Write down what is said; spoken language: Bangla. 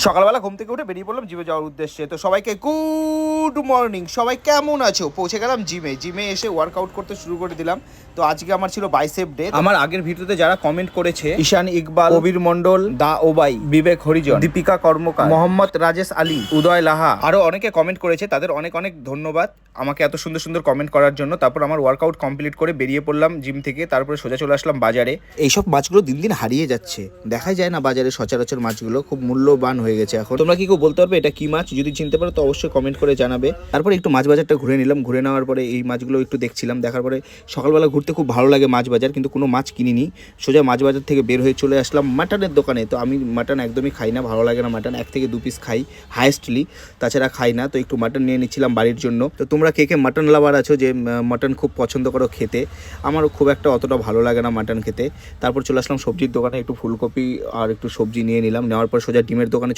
সকালবেলা ঘুম থেকে উঠে বেরিয়ে পড়লাম জিমে যাওয়ার উদ্দেশ্যে। তো সবাইকে গুড মর্নিং। সবাই কেমন আছো? পৌঁছে গেলাম জিমে এসে ওয়ার্কআউট করতে শুরু করে দিলাম। তো আজকে আমার ছিল বাইসেপ ডে। আমার আগের ভিডিওতে যারা কমেন্ট করেছে, ঈশান ইকবাল, কবির মন্ডল, দা ওবাই, বিবেক হরিজন, দীপিকা কর্মকার, মোহাম্মদ রাজেশ আলী, উদয় লাহা, আরো অনেকে কমেন্ট করেছে, তাদের অনেক অনেক ধন্যবাদ আমাকে এত সুন্দর সুন্দর কমেন্ট করার জন্য। তারপর আমার ওয়ার্কআউট কমপ্লিট করে বেরিয়ে পড়লাম জিম থেকে। তারপরে সোজা চলে আসলাম বাজারে। এইসব মাছগুলো দিন দিন হারিয়ে যাচ্ছে, দেখাই যায় না বাজারে সচরাচর মাছগুলো, খুব মূল্যবান হয়ে গেছে এখন। তোমরা কি কেউ বলতে পারবে এটা কি মাছ? যদি চিনতে পারো তো অবশ্যই কমেন্ট করে জানাবে। তারপরে একটু মাছ বাজারটা ঘুরে নিলাম। ঘুরে নেওয়ার পরে এই মাছগুলো একটু দেখছিলাম। দেখার পরে সকালবেলা ঘুরতে খুব ভালো লাগে মাছ বাজার, কিন্তু কোনো মাছ কিনিনি। সোজা মাছ বাজার থেকে বের হয়ে চলে আসলাম মাটনের দোকানে। তো আমি মাটন একদমই খাই না, ভালো লাগে না মাটন। 1 থেকে 2 পিস খাই হাইয়েস্টলি, তাছাড়া খাই না। তো একটু মাটন নিয়ে নিচ্ছিলাম বাড়ির জন্য। তো তোমরা কে কে মাটন লাভার আছো, যে মাটন খুব পছন্দ করো খেতে? আমারও খুব একটা অতটা ভালো লাগে না মাটন খেতে। তারপর চলে আসলাম সবজির দোকানে, একটু ফুলকপি আর একটু সবজি নিয়ে নিলাম। নেওয়ার পর সোজা ডিমের দোকানে